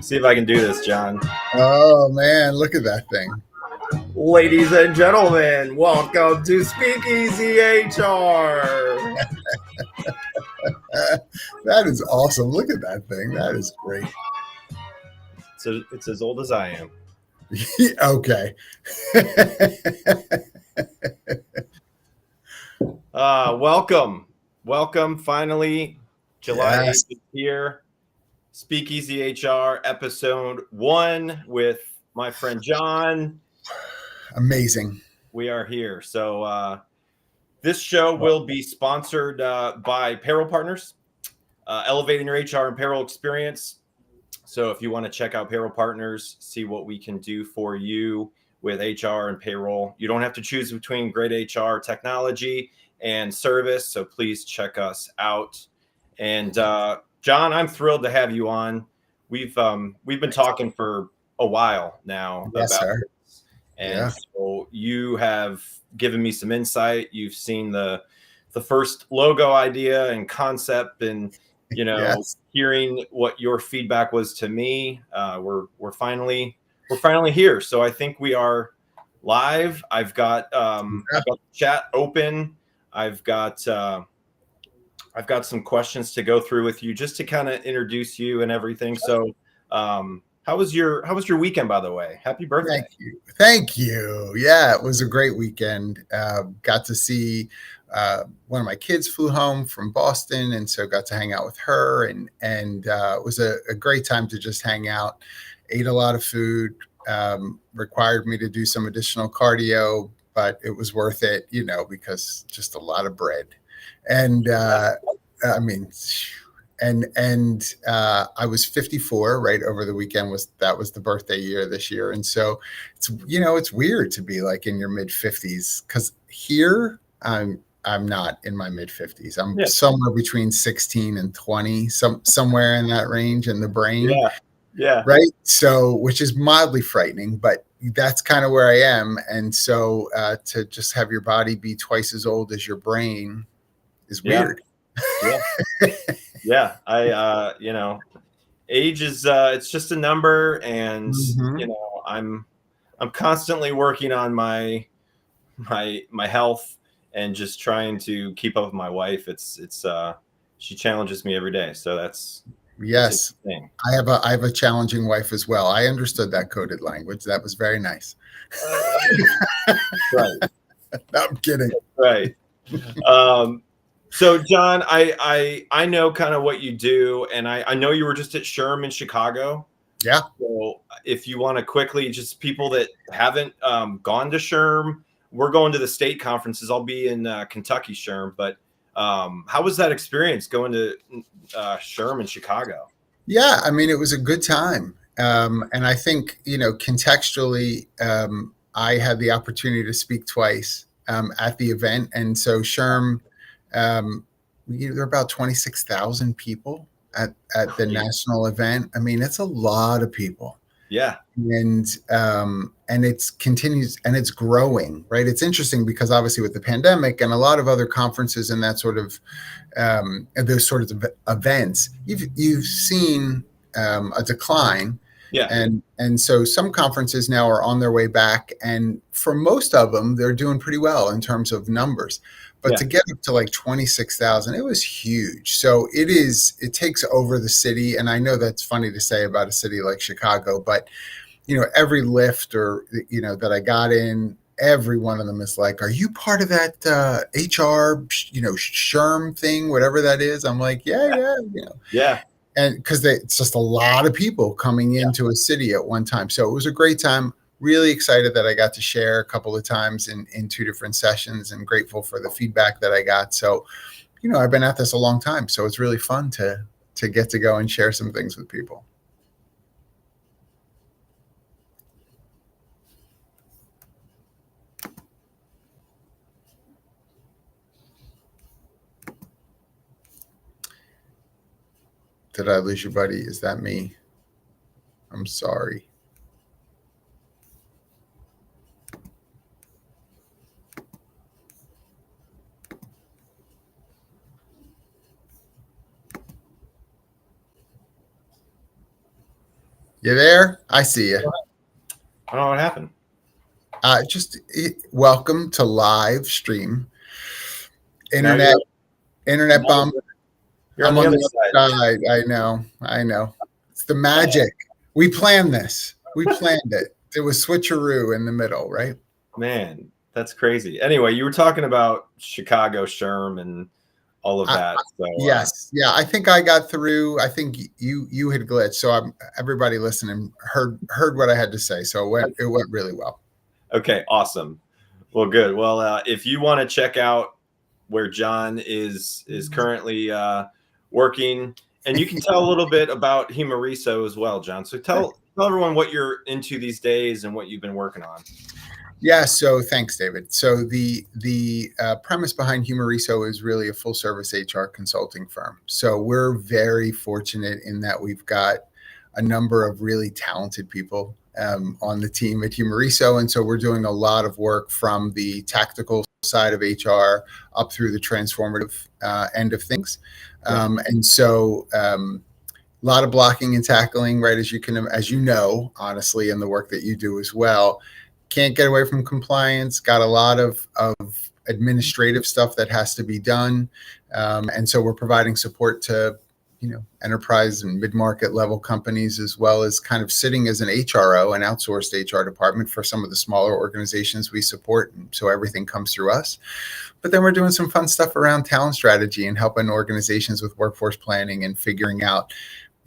See if I can do this, John. Oh man, look at that thing. Ladies and gentlemen, welcome to SpeakEasy HR. That is awesome. Look at that thing. That is great. So it's as old as I am. Okay. Welcome. Finally, July 8th Yes. is here. SpeakEasy HR episode 1 with my friend John. Amazing. We are here. So this show will be sponsored by Payroll Partners, elevating your HR and payroll experience. So if you want to check out Payroll Partners, see what we can do for you with HR and payroll. You don't have to choose between great HR technology and service. So please check us out. And John, I'm thrilled to have you on. We've been talking for a while now Yes, about sir. this. And so you have given me some insight. You've seen the first logo idea and concept, and Yes. hearing what your feedback was to me. We're finally here. So I think we are live. I've got the chat open. I've got some questions to go through with you just to kind of introduce you and everything. So how was your weekend, by the way? Happy birthday. Thank you. Yeah, it was a great weekend. Got to see one of my kids flew home from Boston, and so got to hang out with her, and it was a great time to just hang out. Ate a lot of food, required me to do some additional cardio, but it was worth it, because just a lot of bread. And I mean, and I was 54 right over the weekend. Was the birthday year this year, and so it's weird to be like in your mid 50s, because here I'm not in my mid 50s. I'm somewhere between 16 and 20, somewhere in that range in the brain. Yeah. Right. So, which is mildly frightening, but that's kind of where I am. And so to just have your body be twice as old as your brain is weird. Yeah. I age is it's just a number, and I'm constantly working on my health and just trying to keep up with my wife. It's she challenges me every day, so that's yes. a thing. I have a challenging wife as well. I understood that coded language. That was very nice. Right. I'm kidding. Right. So John, I know kind of what you do, and I know you were just at SHRM in Chicago. Yeah. So if you want to quickly, just people that haven't gone to SHRM, we're going to the state conferences. I'll be in Kentucky SHRM, but how was that experience going to SHRM in Chicago? Yeah, I mean, it was a good time. And I think, contextually, I had the opportunity to speak twice at the event. And so SHRM, there are about 26,000 people at the national event. I mean, it's a lot of people. Yeah. And it continues, and it's growing, right? It's interesting because obviously with the pandemic and a lot of other conferences and that sort of those sorts of events, you've seen a decline. Yeah. And so some conferences now are on their way back, and for most of them, they're doing pretty well in terms of numbers. But to get up to like 26,000, it was huge. So it takes over the city. And I know that's funny to say about a city like Chicago, but every lift that I got in, every one of them is like, "Are you part of that HR, SHRM thing, whatever that is?" I'm like, yeah. And because it's just a lot of people coming into a city at one time. So it was a great time. Really excited that I got to share a couple of times in 2 different sessions, and grateful for the feedback that I got. So, I've been at this a long time. So it's really fun to get to go and share some things with people. Did I lose you, buddy? Is that me? I'm sorry. You there? I see you. I don't know what happened. Welcome to live stream. Internet bomb. You're on I'm the on other the side. other side. I know. It's the magic. We planned this. We planned it. It was switcheroo in the middle, right? Man, that's crazy. Anyway, you were talking about Chicago, Sherm, and all of that. So, yes, yeah. I think I got through. I think you had glitched, so everybody listening heard what I had to say. So it went really well. Okay, awesome. Well, good. Well, if you want to check out where John is currently working, and you can tell a little bit about Humoriso as well, John. So tell everyone what you're into these days and what you've been working on. Yeah, so thanks, David. So the premise behind Humoriso is really a full service HR consulting firm. So we're very fortunate in that we've got a number of really talented people on the team at Humoriso, and so we're doing a lot of work from the tactical side of HR up through the transformative end of things, and so. A lot of blocking and tackling, right? As you know, honestly, in the work that you do as well. Can't get away from compliance, got a lot of administrative stuff that has to be done. And so we're providing support to, enterprise and mid-market level companies, as well as kind of sitting as an HRO, an outsourced HR department for some of the smaller organizations we support. And so everything comes through us. But then we're doing some fun stuff around talent strategy and helping organizations with workforce planning and figuring out,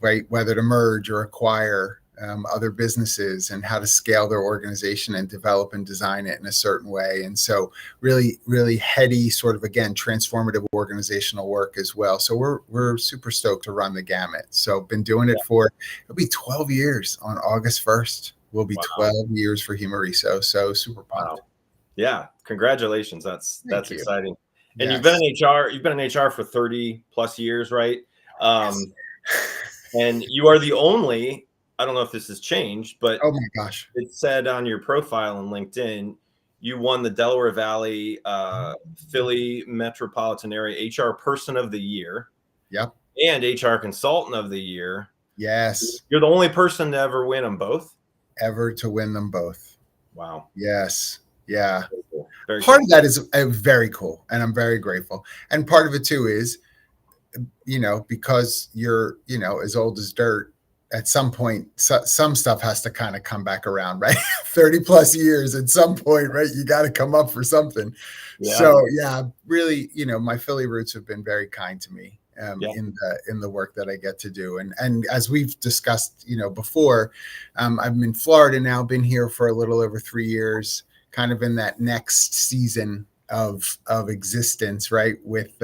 right, whether to merge or acquire other businesses and how to scale their organization and develop and design it in a certain way. And so really, really heady sort of, again, transformative organizational work as well. So we're super stoked to run the gamut. So been doing it it'll be 12 years on August 1st. Will be 12 years for Humoriso. So super pumped. Wow. Yeah. Congratulations. That's exciting. And Yes. you've been in HR for 30 plus years, right? And you are the only, I don't know if this has changed, but oh my gosh, it said on your profile on LinkedIn, you won the Delaware Valley Philly Metropolitan Area HR Person of the Year. Yep. And HR Consultant of the Year. Yes. You're the only person to ever win them both? Ever to win them both. Wow. Yes. Yeah. Very part cool. of that is very cool. And I'm very grateful. And part of it too is, because you're, as old as dirt, at some point, some stuff has to kind of come back around, right? 30 plus years at some point, right? You got to come up for something. Yeah. So yeah, really, my Philly roots have been very kind to me in the work that I get to do. And as we've discussed, before, I'm in Florida now, been here for a little over 3 years, kind of in that next season of existence, right? With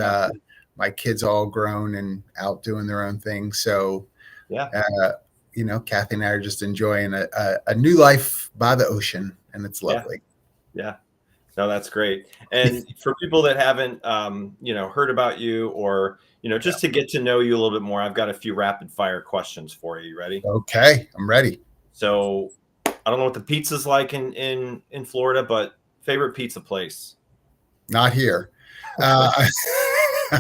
my kids all grown and out doing their own thing. So Kathy and I are just enjoying a new life by the ocean, and it's lovely. Yeah. No, that's great. And for people that haven't, heard about you or, just to get to know you a little bit more, I've got a few rapid fire questions for you. You ready? Okay, I'm ready. So I don't know what the pizza's like in Florida, but favorite pizza place? Not here.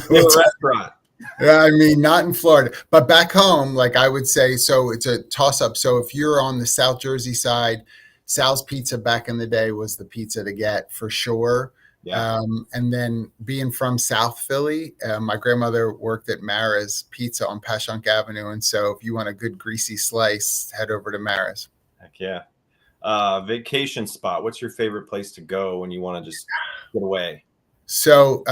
Favorite restaurant? I mean, not in Florida, but back home, like I would say, so it's a toss up. So if you're on the South Jersey side, Sal's Pizza back in the day was the pizza to get for sure. Yeah. And then being from South Philly, my grandmother worked at Mara's Pizza on Passyunk Avenue. And so if you want a good greasy slice, head over to Mara's. Heck yeah. Vacation spot. What's your favorite place to go when you want to just get away? So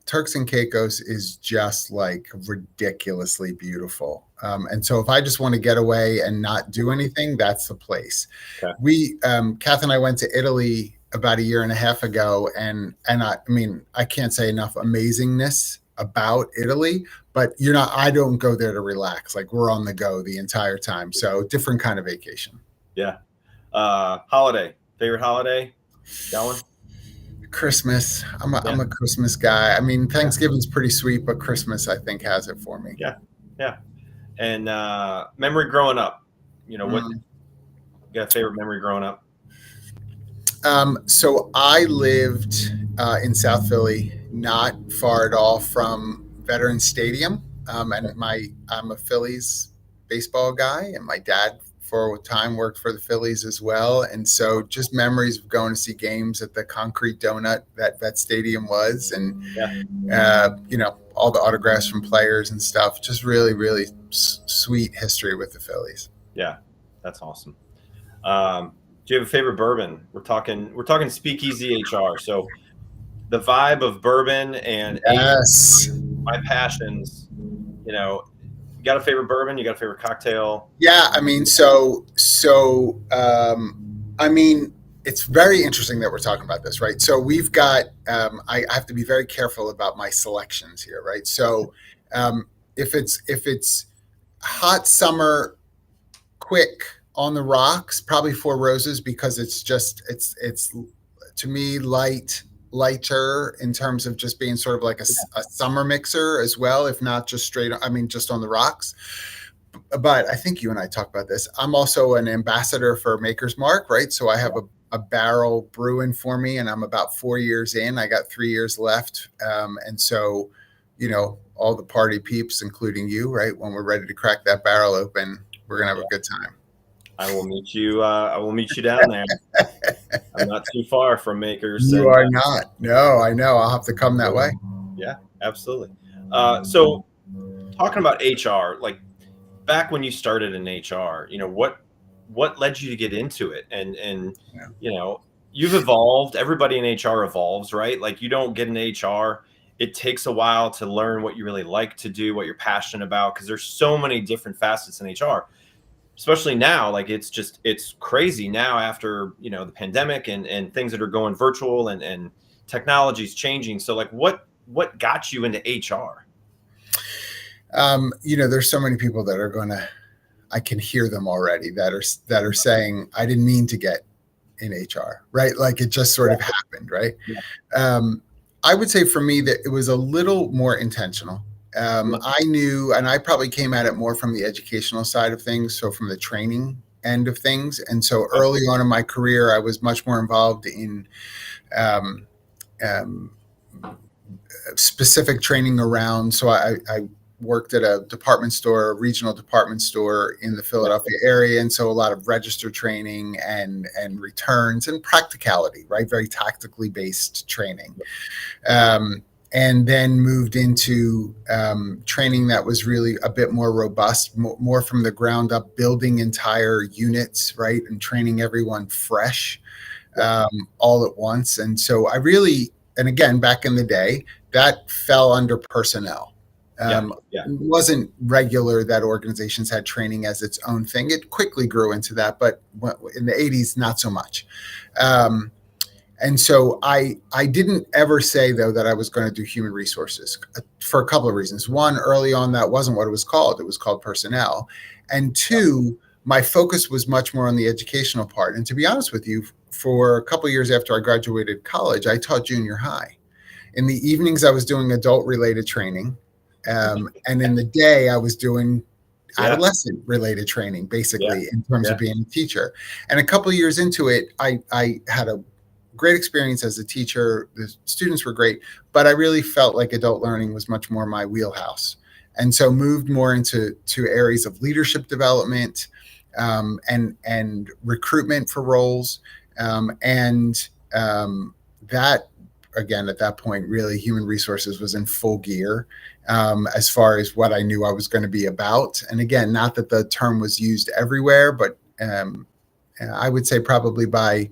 Turks and Caicos is just like ridiculously beautiful. And so if I just want to get away and not do anything, that's the place. Okay. We, Kath and I went to Italy about a year and a half ago. And I mean, I can't say enough amazingness about Italy, but I don't go there to relax. Like we're on the go the entire time. So different kind of vacation. Yeah. Holiday, favorite holiday? That one? Christmas. I'm a Christmas guy. I mean, Thanksgiving's pretty sweet, but Christmas, I think, has it for me. Yeah. Yeah. And memory growing up, what you got a favorite memory growing up? So I lived in South Philly, not far at all from Veterans Stadium. And I'm a Phillies baseball guy, and my dad before time worked for the Phillies as well. And so just memories of going to see games at the concrete donut that stadium was, and, all the autographs from players and stuff. Just really, really sweet history with the Phillies. Yeah, that's awesome. Do you have a favorite bourbon? We're talking Speakeasy HR. So the vibe of bourbon and Yes. my passions, you got a favorite bourbon? You got a favorite cocktail? Yeah, I mean, it's very interesting that we're talking about this, right? So we've got, I have to be very careful about my selections here, right? So if it's hot summer, quick on the rocks, probably Four Roses, because it's to me lighter in terms of just being sort of like a summer mixer as well, if not just straight. I mean, just on the rocks. But I think you and I talked about this. I'm also an ambassador for Maker's Mark, right? So I have a barrel brewing for me, and I'm about 4 years in. I got 3 years left, and so all the party peeps, including you, right? When we're ready to crack that barrel open, we're gonna have a good time. I will meet you. I will meet you down there. I'm not too far from Makers. You are not. No, I know. I'll have to come that way. Yeah, absolutely. So talking about HR, like back when you started in HR, what led you to get into it? And you've evolved. Everybody in HR evolves, right? Like you don't get in HR. It takes a while to learn what you really like to do, what you're passionate about, because there's so many different facets in HR. Especially now, like it's crazy now after the pandemic and things that are going virtual and technology's changing. So like what got you into HR? There's so many people that I can hear them already that are saying, I didn't mean to get in HR, right? Like it just sort of happened, right? Yeah. I would say for me that it was a little more intentional. I knew, and I probably came at it more from the educational side of things, so from the training end of things. And so early on in my career, I was much more involved in specific training around. So I worked at a department store, a regional department store in the Philadelphia area. And so a lot of register training and returns and practicality, right? Very tactically based training. And then moved into training that was really a bit more robust, more from the ground up, building entire units, right? And training everyone fresh all at once. And so and again, back in the day, that fell under personnel. It wasn't regular that organizations had training as its own thing. It quickly grew into that, but in the 80s, not so much. And so I didn't ever say, though, that I was going to do human resources for a couple of reasons. One, early on, that wasn't what it was called. It was called personnel. And two, my focus was much more on the educational part. And to be honest with you, for a couple of years after I graduated college, I taught junior high. In the evenings, I was doing adult-related training. And in the day, I was doing adolescent-related training, basically, in terms of being a teacher. And a couple of years into it, I had a great experience as a teacher. The students were great, but I really felt like adult learning was much more my wheelhouse. And so moved more into areas of leadership development and recruitment for roles. That, again, at that point, really human resources was in full gear as far as what I knew I was going to be about. And again, not that the term was used everywhere, but I would say probably by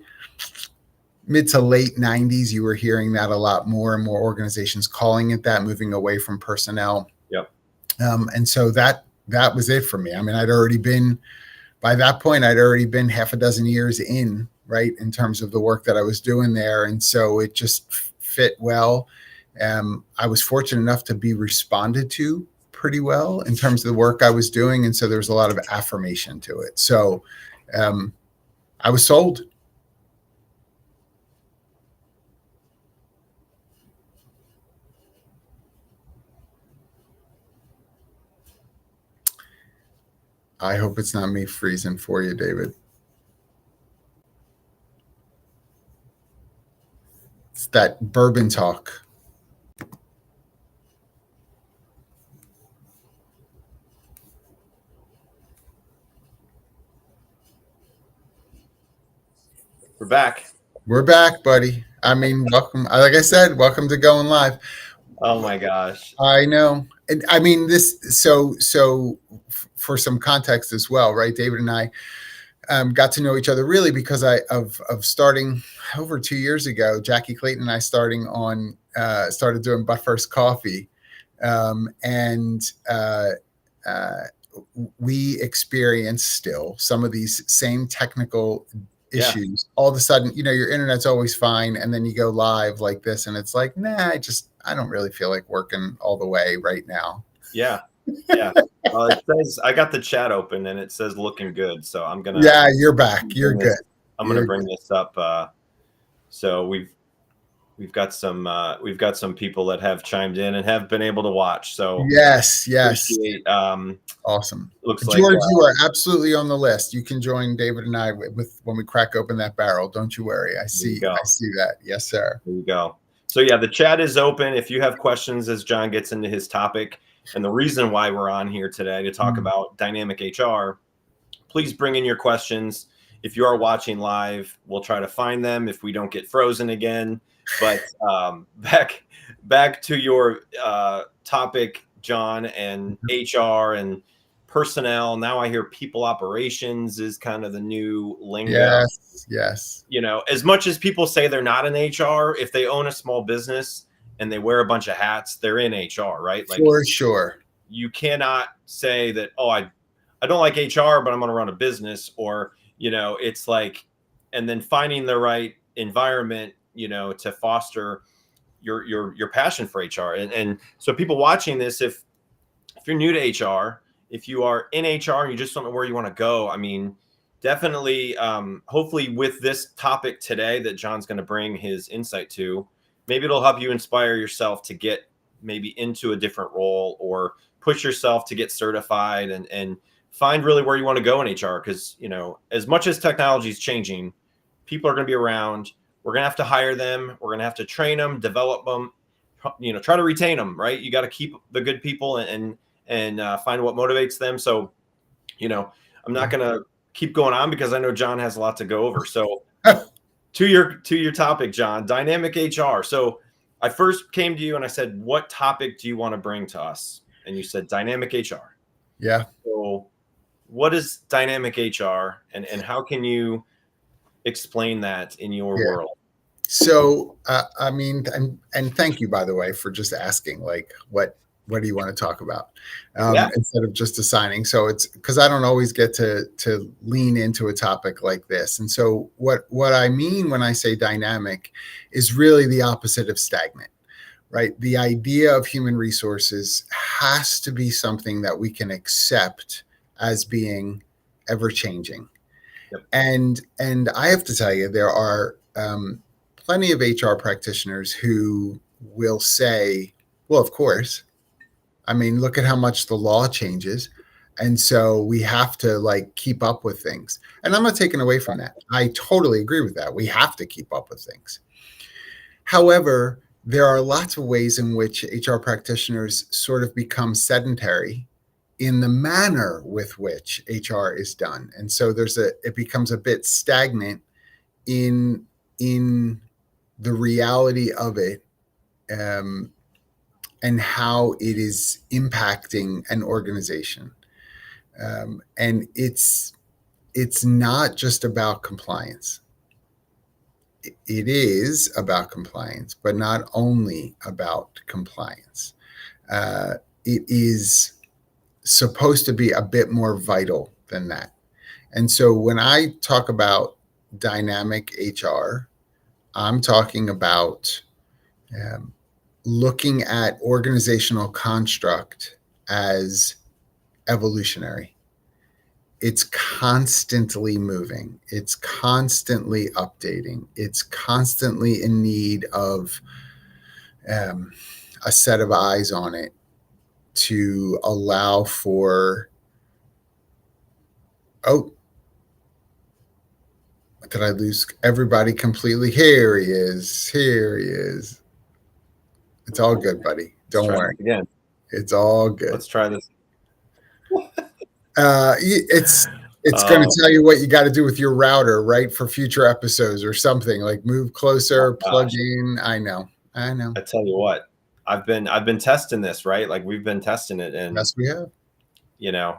mid to late 90s, you were hearing that a lot more and more organizations calling it that, moving away from personnel. Yep. And so that was it for me. I mean, by that point, I'd already been half a dozen years in, right, in terms of the work that I was doing there. And so it just fit well. I was fortunate enough to be responded to pretty well in terms of the work I was doing. And so there was a lot of affirmation to it. So I was sold. I hope it's not me freezing for you, David. It's that bourbon talk. We're back. We're back, buddy. I mean, welcome. Like I said, welcome to Going Live. Oh my gosh. I know. And I mean, for some context as well, right? David and I got to know each other really because of starting over 2 years ago. Jackie Clayton and I started doing But First Coffee, and we experience still some of these same technical issues. All of a sudden, your internet's always fine, and then you go live like this, and it's like, nah, I don't really feel like working all the way right now. Yeah. It says I got the chat open and it says looking good, so I'm gonna. Yeah, you're back. You're good. I'm gonna bring this up. So we've got some people that have chimed in and have been able to watch. So yes. Awesome. Looks George, like you are absolutely on the list. You can join David and I with when we crack open that barrel. Don't you worry. I see that. Yes, sir. There you go. So yeah, the chat is open. If you have questions as John gets into his topic and the reason why we're on here today to talk about dynamic HR, please bring in your questions. If you are watching live, we'll try to find them if we don't get frozen again. But back to your topic, John, and HR and personnel. Now I hear people operations is kind of the new lingo. Yes. As much as people say they're not in HR, if they own a small business and they wear a bunch of hats, they're in HR, right? Like, for sure. You cannot say that, oh, I don't like HR, but I'm going to run a business, or, it's like, and then finding the right environment, to foster your passion for HR. And so people watching this, if you're new to HR, if you are in HR and you just don't know where you want to go, I mean, definitely, hopefully with this topic today that John's going to bring his insight to, maybe it'll help you inspire yourself to get maybe into a different role or push yourself to get certified and find really where you want to go in HR. Because, as much as technology is changing, people are going to be around. We're going to have to hire them. We're going to have to train them, develop them, try to retain them, right? You got to keep the good people and find what motivates them. So, I'm not going to keep going on because I know John has a lot to go over. So to your topic, John, dynamic HR. So I first came to you and I said, what topic do you want to bring to us? And you said dynamic HR. Yeah. So what is dynamic HR and how can you explain that in your world? So, I mean, and thank you, by the way, for just asking, like, what do you want to talk about instead of just assigning. So it's because I don't always get to lean into a topic like this. And so what I mean when I say dynamic is really the opposite of stagnant, right? The idea of human resources has to be something that we can accept as being ever changing. Yep. And I have to tell you, there are plenty of HR practitioners who will say, well, of course, I mean, look at how much the law changes. And so we have to keep up with things. And I'm not taking away from that. I totally agree with that. We have to keep up with things. However, there are lots of ways in which HR practitioners sort of become sedentary in the manner with which HR is done. And so it becomes a bit stagnant in the reality of it, and how it is impacting an organization. And it's not just about compliance. It is about compliance, but not only about compliance. It is supposed to be a bit more vital than that. And so when I talk about dynamic HR, I'm talking about looking at organizational construct as evolutionary. It's constantly moving. It's constantly updating. It's constantly in need of a set of eyes on it to allow for, did I lose everybody completely? Here he is. It's all good, buddy. Don't worry. It's all good. Let's try this. It's going to tell you what you got to do with your router, right, for future episodes or something like move closer, plug in. I know. I tell you what, I've been testing this, right? Like we've been testing it, and yes, we have.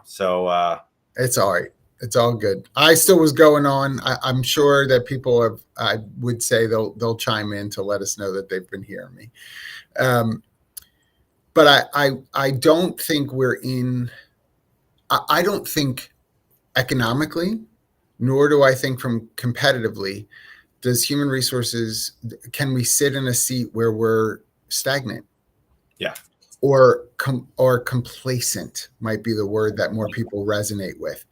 So it's all right. It's all good. I still was going on. I'm sure that people have. I would say they'll chime in to let us know that they've been hearing me. But I don't think we're in. I don't think economically, nor do I think from competitively, does human resources, can we sit in a seat where we're stagnant? Yeah. Or complacent might be the word that more people resonate with.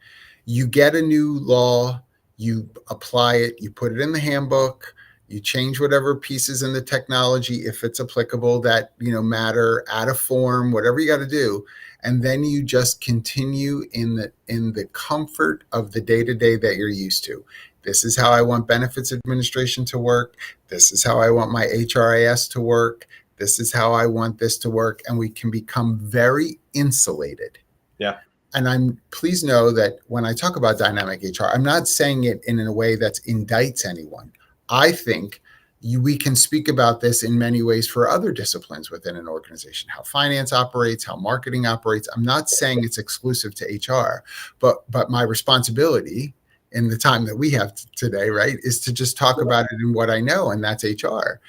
You get a new law, you apply it, you put it in the handbook, you change whatever pieces in the technology, if it's applicable, that matter, add a form, whatever you got to do, and then you just continue in the comfort of the day-to-day that you're used to. This is how I want benefits administration to work. This is how I want my HRIS to work. This is how I want this to work. And we can become very insulated. Yeah. And please know that when I talk about dynamic HR, I'm not saying it in a way that indicts anyone. I think we can speak about this in many ways for other disciplines within an organization, how finance operates, how marketing operates. I'm not saying it's exclusive to HR, but my responsibility in the time that we have today, right, is to just talk about it in what I know, and that's HR.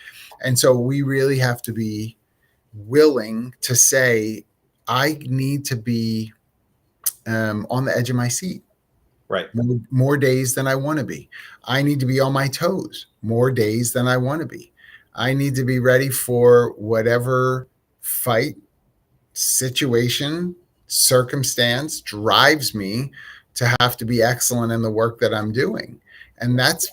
And so we really have to be willing to say, I need to be on the edge of my seat. Right. More days than I want to be. I need to be on my toes more days than I want to be. I need to be ready for whatever fight, situation, circumstance drives me to have to be excellent in the work that I'm doing. And that's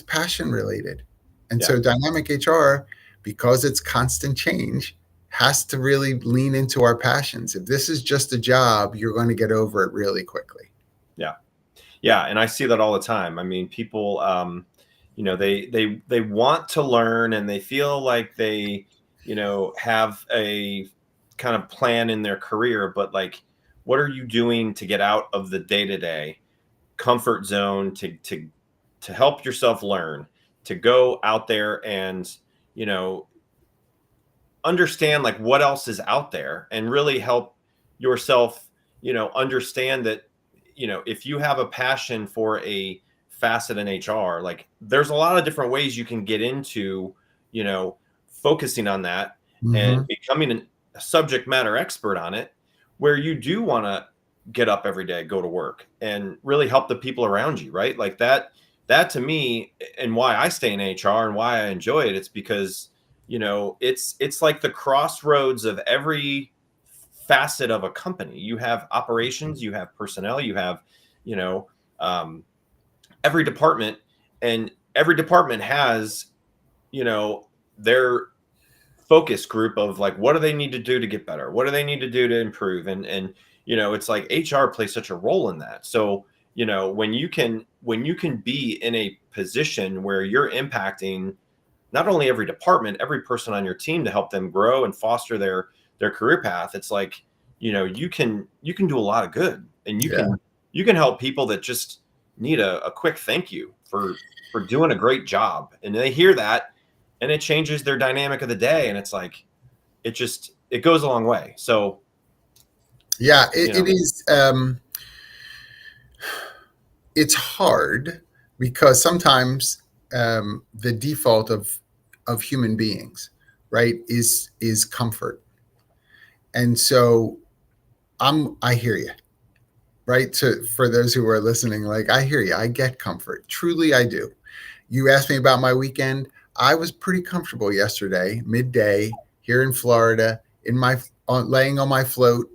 passion related. And so dynamic HR, because it's constant change, has to really lean into our passions. If this is just a job, you're going to get over it really quickly. Yeah. Yeah. And I see that all the time. I mean, people, they want to learn, and they feel like they, have a kind of plan in their career, but like, what are you doing to get out of the day-to-day comfort zone to help yourself learn, to go out there and, understand like what else is out there, and really help yourself, understand that, if you have a passion for a facet in HR, like there's a lot of different ways you can get into, focusing on that and becoming a subject matter expert on it, where you do want to get up every day, go to work, and really help the people around you, right? Like that to me, and why I stay in HR and why I enjoy it, it's because, it's like the crossroads of every facet of a company. You have operations, you have personnel, you have, every department, and every department has, their focus group of like, what do they need to do to get better? What do they need to do to improve? And it's like HR plays such a role in that. So, when you can be in a position where you're impacting not only every department, every person on your team to help them grow and foster their career path, it's like, you can do a lot of good, and you can help people that just need a quick thank you for doing a great job. And they hear that, and it changes their dynamic of the day. And it's like, it goes a long way. So yeah, it is. It's hard because sometimes the default of human beings, right, is comfort. And so I hear you, right? For those who are listening, like, I hear you. I get comfort. Truly, I do. You asked me about my weekend. I was pretty comfortable yesterday, midday here in Florida, laying on my float,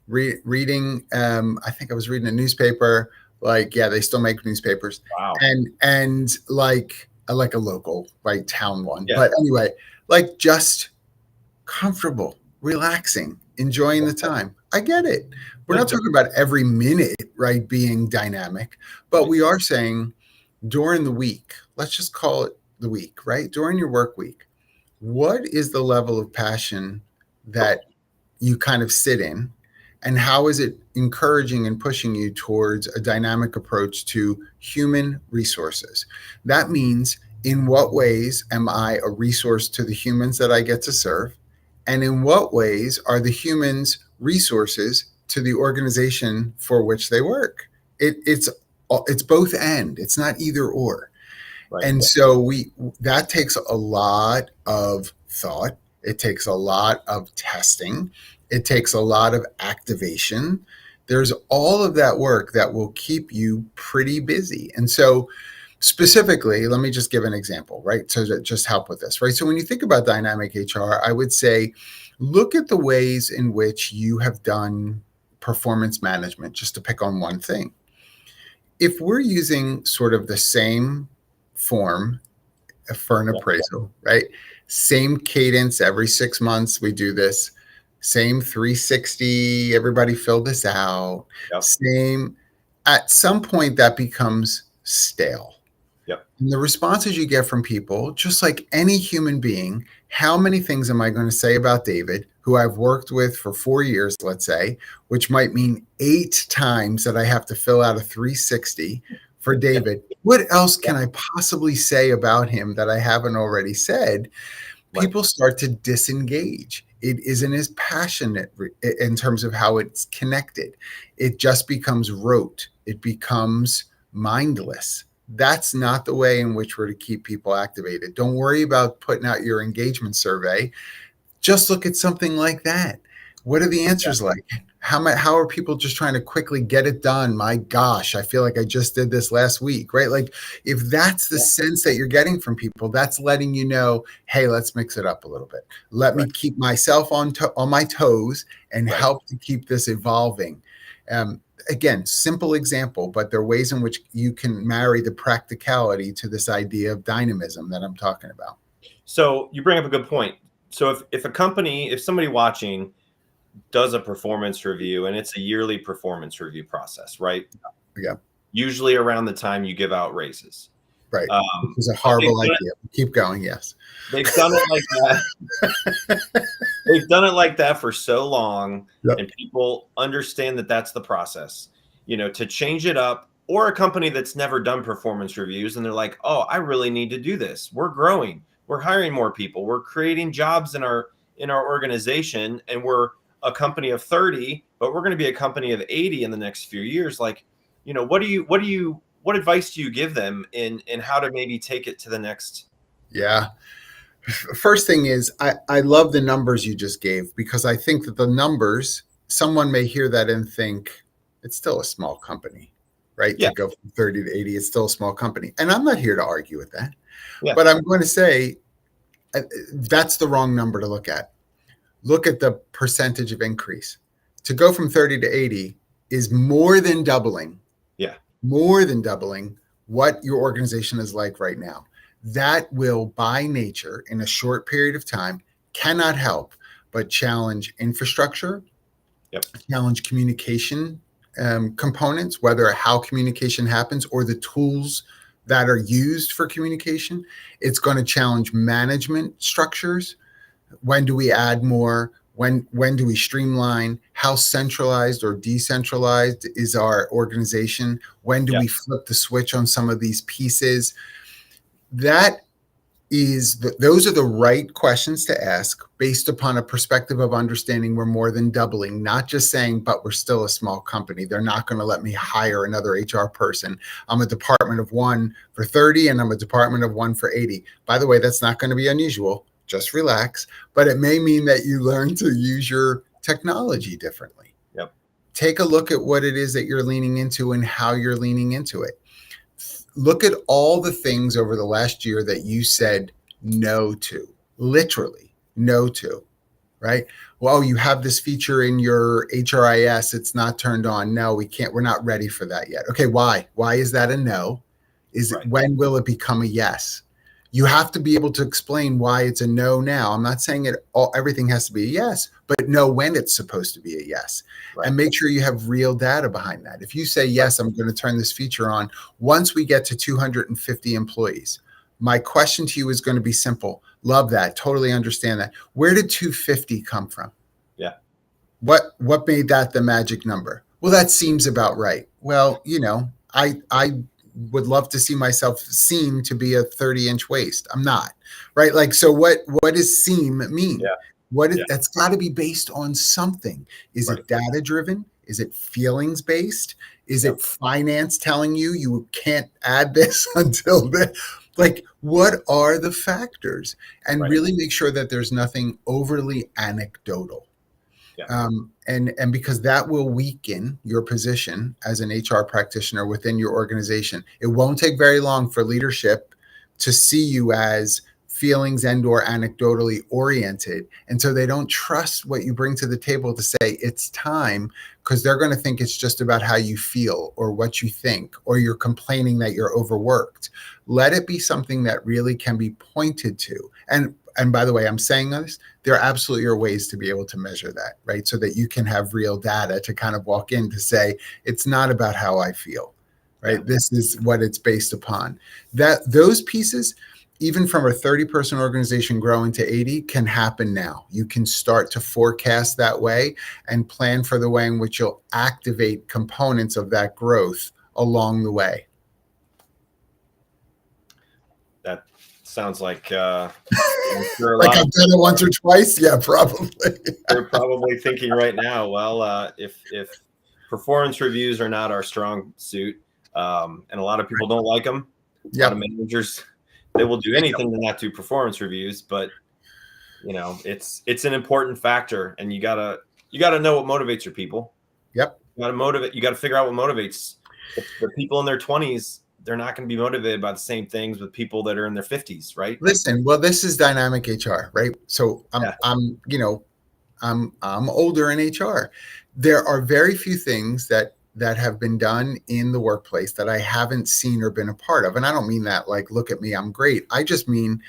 reading. I think I was reading a newspaper. Like, yeah, they still make newspapers. Wow. And like a local, right, town one. Yeah. But anyway, like, just comfortable, relaxing, enjoying the time. I get it. We're not talking about every minute, right, being dynamic, but we are saying during the week, let's just call it the week, right? During your work week, what is the level of passion that you kind of sit in? And how is it encouraging and pushing you towards a dynamic approach to human resources? That means, in what ways am I a resource to the humans that I get to serve? And in what ways are the humans resources to the organization for which they work? It's both and. It's not either or. Right. And so that takes a lot of thought. It takes a lot of testing. It takes a lot of activation. There's all of that work that will keep you pretty busy. And so specifically, let me just give an example, right? So to just help with this, right? So when you think about dynamic HR, I would say, look at the ways in which you have done performance management, just to pick on one thing. If we're using sort of the same form for an appraisal, right? Same cadence every 6 months, we do this. Same 360, everybody fill this out. Yep. Same, at some point that becomes stale. Yep. And the responses you get from people, just like any human being, how many things am I going to say about David, who I've worked with for 4 years, let's say, which might mean 8 times that I have to fill out a 360 for David. What else can I possibly say about him that I haven't already said? People start to disengage. It isn't as passionate in terms of how it's connected. It just becomes rote. It becomes mindless. That's not the way in which we're to keep people activated. Don't worry about putting out your engagement survey. Just look at something like that. What are the answers like? How are people just trying to quickly get it done? My gosh, I feel like I just did this last week, right? Like, if that's the sense that you're getting from people, that's letting you know, hey, let's mix it up a little bit. Let me keep myself on my toes and help to keep this evolving. Again, simple example, but there are ways in which you can marry the practicality to this idea of dynamism that I'm talking about. So you bring up a good point. So if somebody watching does a performance review, and it's a yearly performance review process, right? Yeah. Usually around the time you give out raises. Right. Which is a horrible idea. Keep going. Yes. They've done it like that. They've done it like that for so long, and people understand that that's the process. To change it up, or a company that's never done performance reviews, and they're like, "Oh, I really need to do this. We're growing. We're hiring more people. We're creating jobs in our organization, and we're a company of 30, but we're going to be a company of 80 in the next few years." Like, what advice do you give them in how to maybe take it to the next? Yeah. First thing is, I love the numbers you just gave, because I think that the numbers, someone may hear that and think it's still a small company, right? Yeah. To go from 30 to 80, it's still a small company. And I'm not here to argue with that. Yeah. But I'm going to say that's the wrong number to look at. Look at the percentage of increase. To go from 30 to 80 is more than doubling. Yeah. More than doubling what your organization is like right now. That will, by nature, in a short period of time, cannot help but challenge infrastructure, challenge communication components, whether how communication happens or the tools that are used for communication. It's going to challenge management structures. When do we add more? When do we streamline? How centralized or decentralized is our organization? When do we flip the switch on some of these pieces? Those are the right questions to ask based upon a perspective of understanding we're more than doubling, not just saying, but we're still a small company. They're not going to let me hire another HR person. I'm a department of 1 for 30 and I'm a department of 1 for 80. By the way, that's not going to be unusual. Just relax. But it may mean that you learn to use your technology differently. Yep. Take a look at what it is that you're leaning into and how you're leaning into it. Look at all the things over the last year that you said no to, literally no to, right? Well, you have this feature in your HRIS. It's not turned on. No, we can't. We're not ready for that yet. Okay, why? Why is that a no? When will it become a yes? You have to be able to explain why it's a no now. I'm not saying everything has to be a yes, but know when it's supposed to be a yes. Right. And make sure you have real data behind that. If you say, yes, I'm going to turn this feature on once we get to 250 employees, my question to you is going to be simple. Love that. Totally understand that. Where did 250 come from? Yeah. What made that the magic number? Well, that seems about right. Well, I would love to see myself seem to be a 30-inch waist. I'm not, right? Like, so what does seem mean? Yeah. What is Yeah. That's got to be based on something. Is Right. it data driven? Is it feelings based? Is Yep. it finance telling you can't add this until then? Like, what are the factors? And Right. really make sure that there's nothing overly anecdotal. Yeah. And because that will weaken your position as an HR practitioner within your organization. It won't take very long for leadership to see you as feelings and or anecdotally oriented, and so they don't trust what you bring to the table to say it's time, because they're going to think it's just about how you feel or what you think, or you're complaining that you're overworked. Let it be something that really can be pointed to. And by the way, I'm saying this, there absolutely are ways to be able to measure that, right? So that you can have real data to kind of walk in to say, it's not about how I feel, right? Yeah. This is what it's based upon. That those pieces, even from a 30-person organization growing to 80, can happen now. You can start to forecast that way and plan for the way in which you'll activate components of that growth along the way. That sounds like I'm sure a Like lot I've of done it once or twice. Yeah, probably. they're probably thinking right now, well, if performance reviews are not our strong suit, and a lot of people don't like them, a lot of managers, they will do anything to not do performance reviews, but it's an important factor, and you gotta know what motivates your people. Yep. You gotta figure out what motivates the people in their 20s. They're not going to be motivated by the same things with people that are in their 50s, right? Listen, well, this is dynamic HR, right? So Yeah. I'm older in HR. There are very few things that have been done in the workplace that I haven't seen or been a part of. And I don't mean that like, look at me, I'm great. I just mean,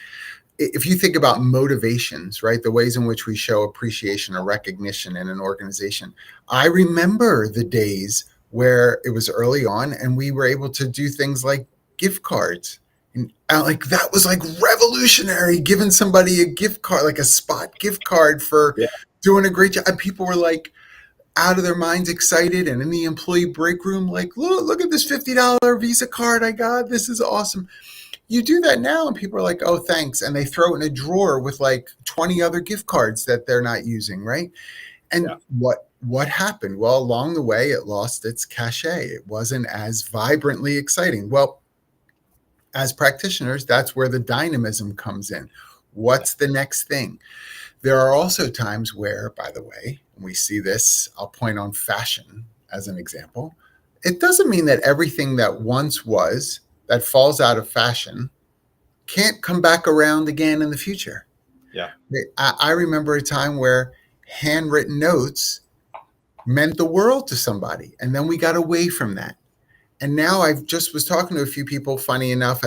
if you think about motivations, right? The ways in which we show appreciation or recognition in an organization. I remember the days where it was early on and we were able to do things like gift cards. And like that was like revolutionary, giving somebody a gift card, like a spot gift card for doing a great job. And people were like out of their minds excited. And in the employee break room, like, look at this $50 Visa card I got. This is awesome. You do that now and people are like, oh, thanks. And they throw it in a drawer with like 20 other gift cards that they're not using, right? And what happened? Well, along the way, it lost its cachet. It wasn't as vibrantly exciting. Well, as practitioners, that's where the dynamism comes in. What's the next thing? There are also times where, by the way, we see this, I'll point on fashion as an example. It doesn't mean that everything that once was that falls out of fashion can't come back around again in the future. Yeah. I remember a time where handwritten notes meant the world to somebody. And then we got away from that. And now I just was talking to a few people, funny enough,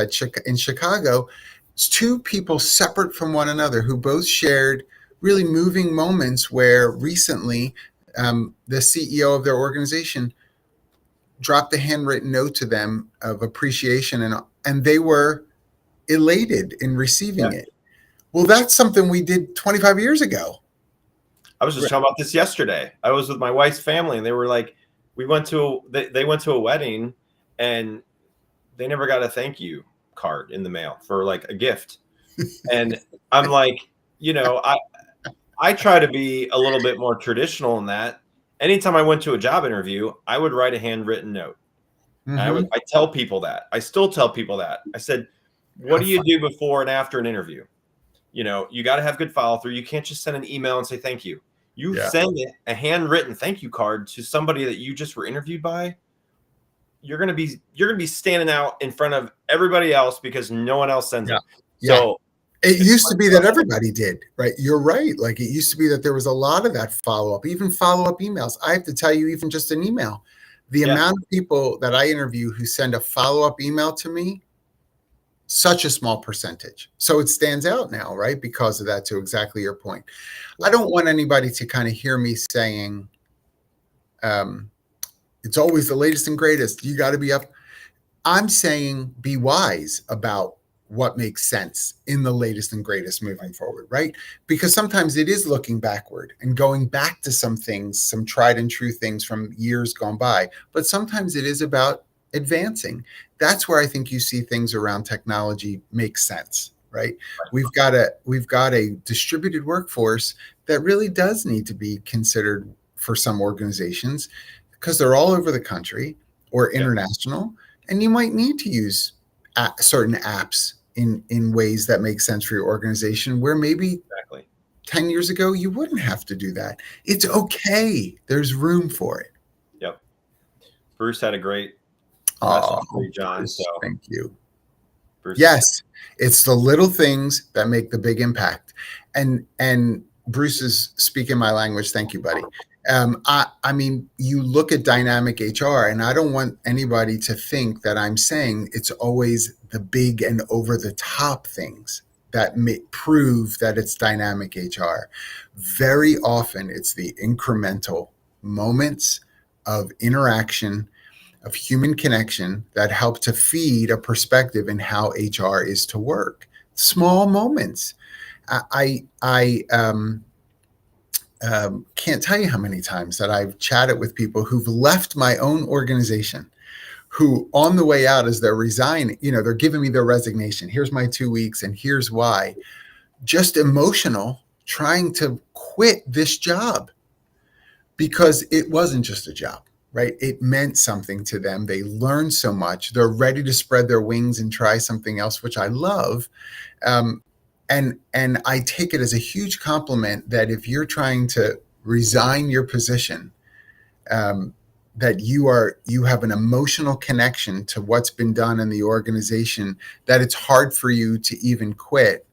in Chicago. It's two people separate from one another who both shared really moving moments where recently the CEO of their organization dropped a handwritten note to them of appreciation, and they were elated in receiving it. Well, that's something we did 25 years ago. I was just talking about this yesterday. I was with my wife's family, and they were like, they went to a wedding, and they never got a thank you card in the mail for like a gift. And I'm like, I try to be a little bit more traditional in that. Anytime I went to a job interview, I would write a handwritten note. Mm-hmm. I tell people that. I still tell people that. I said, what do you do before and after an interview? You got to have good follow through. You can't just send an email and say thank you. You send a handwritten thank you card to somebody that you just were interviewed by. You're gonna be standing out in front of everybody else because no one else sends it. So it used to be that everybody did, right? You're right. Like it used to be that there was a lot of that follow-up, even follow-up emails. I have to tell you, even just an email, the amount of people that I interview who send a follow-up email to me, such a small percentage. So it stands out now, right? Because of that, to exactly your point. I don't want anybody to kind of hear me saying, it's always the latest and greatest. You got to be up. I'm saying be wise about what makes sense in the latest and greatest moving forward, right? Because sometimes it is looking backward and going back to some things, some tried and true things from years gone by, but sometimes it is about advancing. That's where I think you see things around technology make sense, right? We've got a distributed workforce that really does need to be considered for some organizations because they're all over the country or international, and you might need to use certain apps in ways that make sense for your organization where maybe 10 years ago you wouldn't have to do that. It's okay. There's room for it. Yep. Bruce had a great message for you, John. Bruce, so thank you. Bruce. Yes, it's the little things that make the big impact. And Bruce is speaking my language. Thank you, buddy. I mean, you look at dynamic HR, and I don't want anybody to think that I'm saying it's always the big and over the top things that prove that it's dynamic HR. Very often, it's the incremental moments of interaction, of human connection that help to feed a perspective in how HR is to work. Small moments. I can't tell you how many times that I've chatted with people who've left my own organization, who on the way out as they're resigning, they're giving me their resignation. Here's my 2 weeks and here's why. Just emotional, trying to quit this job because it wasn't just a job, right? It meant something to them. They learned so much. They're ready to spread their wings and try something else, which I love. And I take it as a huge compliment that if you're trying to resign your position, that you have an emotional connection to what's been done in the organization, that it's hard for you to even quit.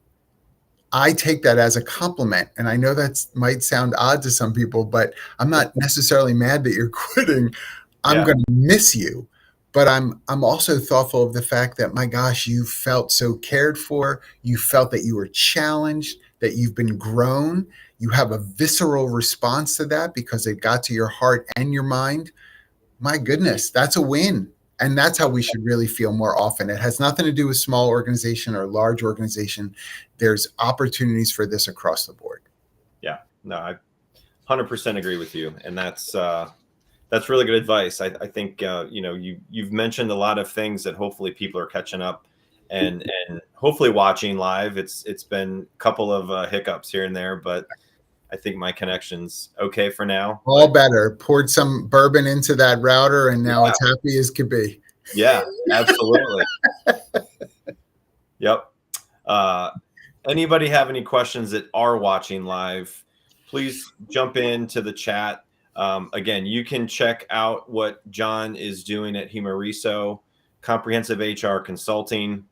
I take that as a compliment. And I know that might sound odd to some people, but I'm not necessarily mad that you're quitting. I'm going to miss you. But I'm also thoughtful of the fact that, my gosh, you felt so cared for. You felt that you were challenged, that you've been grown. You have a visceral response to that because it got to your heart and your mind. My goodness, that's a win. And that's how we should really feel more often. It has nothing to do with small organization or large organization. There's opportunities for this across the board. Yeah, no, I 100% agree with you. And that's really good advice. I think, you've mentioned a lot of things that hopefully people are catching up and hopefully watching live. It's been a couple of hiccups here and there, but I think my connection's okay for now. All better. Poured some bourbon into that router, and now it's happy as could be. Yeah, absolutely. Yep. Anybody have any questions that are watching live, please jump into the chat. Again, you can check out what John is doing at Humoriso, Comprehensive HR Consulting,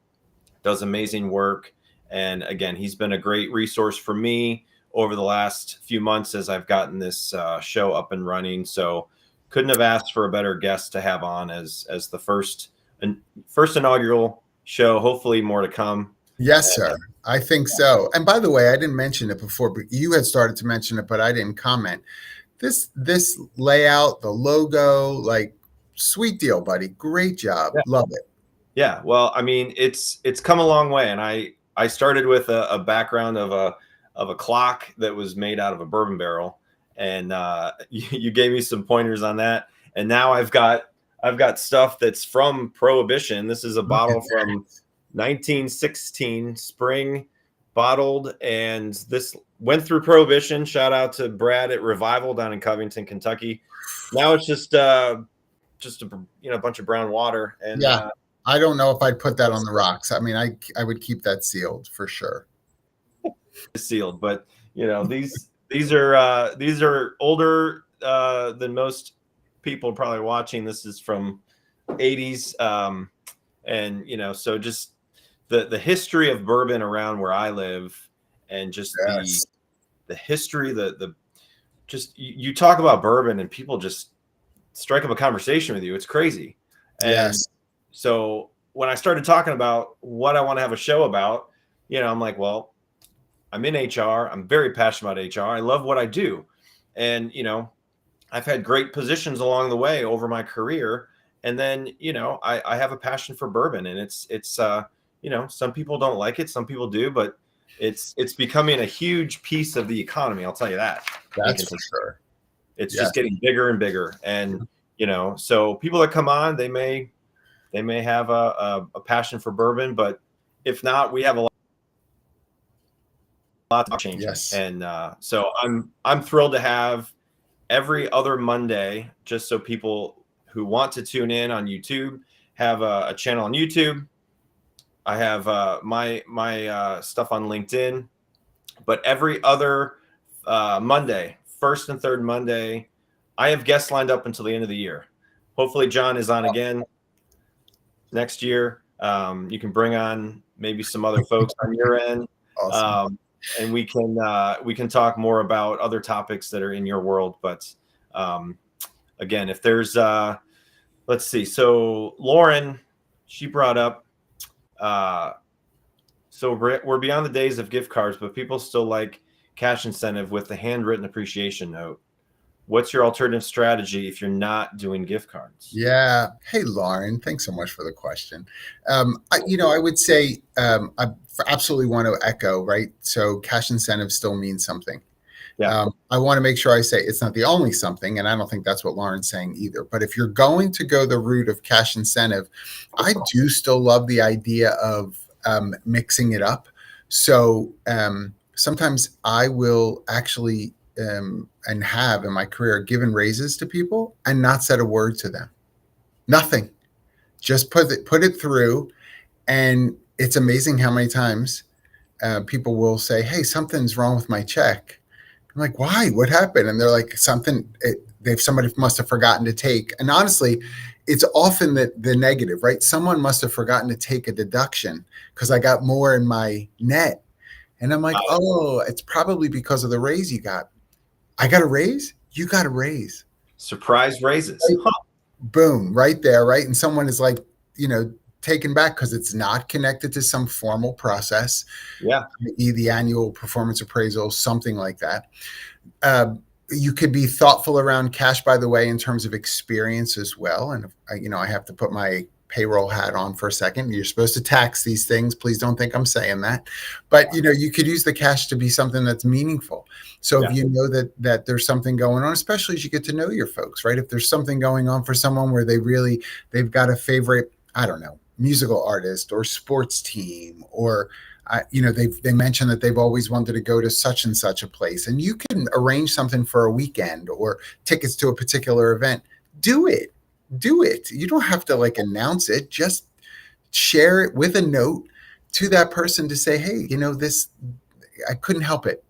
does amazing work. And again, he's been a great resource for me over the last few months as I've gotten this show up and running. So couldn't have asked for a better guest to have on as the first inaugural show. Hopefully more to come. Yes, sir. I think so. And by the way, I didn't mention it before, but you had started to mention it, but I didn't comment. This layout, the logo, like, sweet deal, buddy. Great job. Yeah. Love it. Yeah. Well, I mean, it's come a long way. And I started with a background of a clock that was made out of a bourbon barrel. And you gave me some pointers on that. And now I've got stuff that's from Prohibition. This is a bottle from 1916 spring, bottled, and this went through Prohibition. Shout out to Brad at Revival down in Covington, Kentucky. Now it's just a bunch of brown water. And I don't know if I'd put that on the rocks. I mean, I would keep that sealed for sure. Sealed, but these are older than most people probably watching. This is from 80s, and so just the history of bourbon around where I live, and just the history, just you talk about bourbon and people just strike up a conversation with you. It's crazy. And so when I started talking about what I want to have a show about, I'm like, well, I'm in HR. I'm very passionate about HR. I love what I do. And, I've had great positions along the way over my career. And then, I have a passion for bourbon, and it's some people don't like it, some people do, but it's becoming a huge piece of the economy. I'll tell you that. That's for sure. It's just getting bigger and bigger. And, so people that come on, they may have a passion for bourbon, but if not, we have a lot to change. Yes. And so I'm thrilled to have every other Monday, just so people who want to tune in on YouTube have a channel on YouTube. I have my stuff on LinkedIn, but every other Monday, first and third Monday, I have guests lined up until the end of the year. Hopefully John is on again next year. You can bring on maybe some other folks on your end. Awesome. And we can talk more about other topics that are in your world. But again, if there's let's see. So Lauren, she brought up, so we're beyond the days of gift cards, but people still like cash incentive with the handwritten appreciation note. What's your alternative strategy if you're not doing gift cards? Yeah. Hey, Lauren, thanks so much for the question. I would say I absolutely want to echo, right? So cash incentive still means something. Yeah. I want to make sure I say it's not the only something, and I don't think that's what Lauren's saying either. But if you're going to go the route of cash incentive, I do still love the idea of mixing it up. So sometimes I will actually and have in my career given raises to people and not said a word to them. Nothing. Just put it through. And it's amazing how many times people will say, hey, something's wrong with my check. I'm like, why? What happened? And they're like, somebody must have forgotten to take. And honestly, it's often the negative, right? Someone must have forgotten to take a deduction because I got more in my net. And I'm like, oh, it's probably because of the raise you got. I got a raise? You got a raise. Surprise raises. Right? Boom, right there, right? And someone is like, taken back because it's not connected to some formal process. Yeah. The annual performance appraisal, something like that. You could be thoughtful around cash, by the way, in terms of experience as well. And, I have to put my payroll hat on for a second. You're supposed to tax these things. Please don't think I'm saying that. But, you could use the cash to be something that's meaningful. So if you know that there's something going on, especially as you get to know your folks, right? If there's something going on for someone where they've got a favorite, I don't know, musical artist or sports team, or they mentioned that they've always wanted to go to such and such a place, and you can arrange something for a weekend or tickets to a particular event. Do it. You don't have to announce it. Just share it with a note to that person to say, hey, this, I couldn't help it.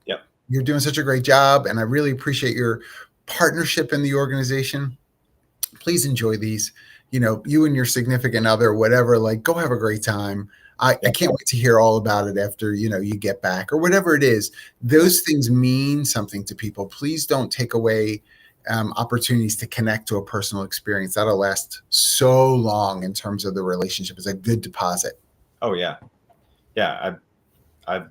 Yep. You're doing such a great job, and I really appreciate your partnership in the organization. Please enjoy these. You and your significant other, whatever, go have a great time. I can't wait to hear all about it after, you get back or whatever it is. Those things mean something to people. Please don't take away opportunities to connect to a personal experience. That'll last so long in terms of the relationship. It's a good deposit. Oh, yeah. Yeah, I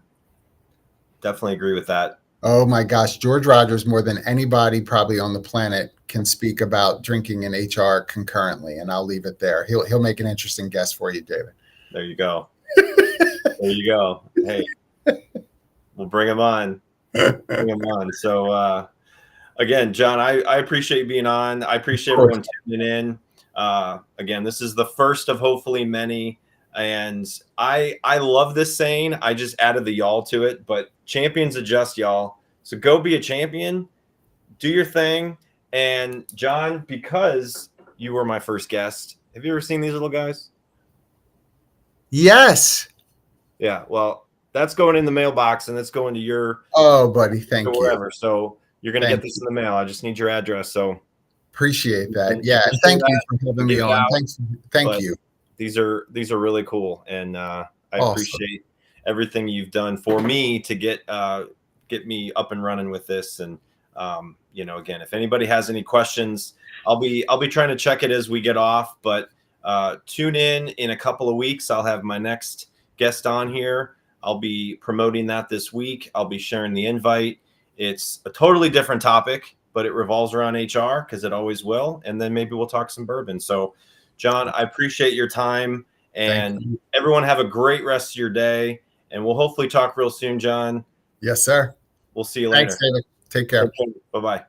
definitely agree with that. Oh my gosh, George Rogers, more than anybody probably on the planet, can speak about drinking and HR concurrently, and I'll leave it there. He'll make an interesting guest for you, David. There you go. There you go. Hey, we'll bring him on. So again, John, I appreciate you being on. I appreciate everyone tuning in. Again, this is the first of hopefully many. And I love this saying. I just added the y'all to it, but champions adjust, y'all. So go be a champion, do your thing. And John, because you were my first guest, have you ever seen these little guys? Yes. Yeah. Well, that's going in the mailbox, and it's going to your. Oh, buddy, thank you. Wherever. So you're going to get this in the mail. I just need your address. So appreciate that. Yeah. Thank you for having me on. Thank you. These are really cool, and I appreciate everything you've done for me to get me up and running with this. And again, if anybody has any questions, I'll be trying to check it as we get off. But tune in a couple of weeks. I'll have my next guest on here. I'll be promoting that this week. I'll be sharing the invite. It's a totally different topic, but it revolves around HR because it always will. And then maybe we'll talk some bourbon. So, John, I appreciate your time, And everyone have a great rest of your day. And we'll hopefully talk real soon, John. Yes, sir. We'll see you later. Thanks, David. Take care. Bye-bye.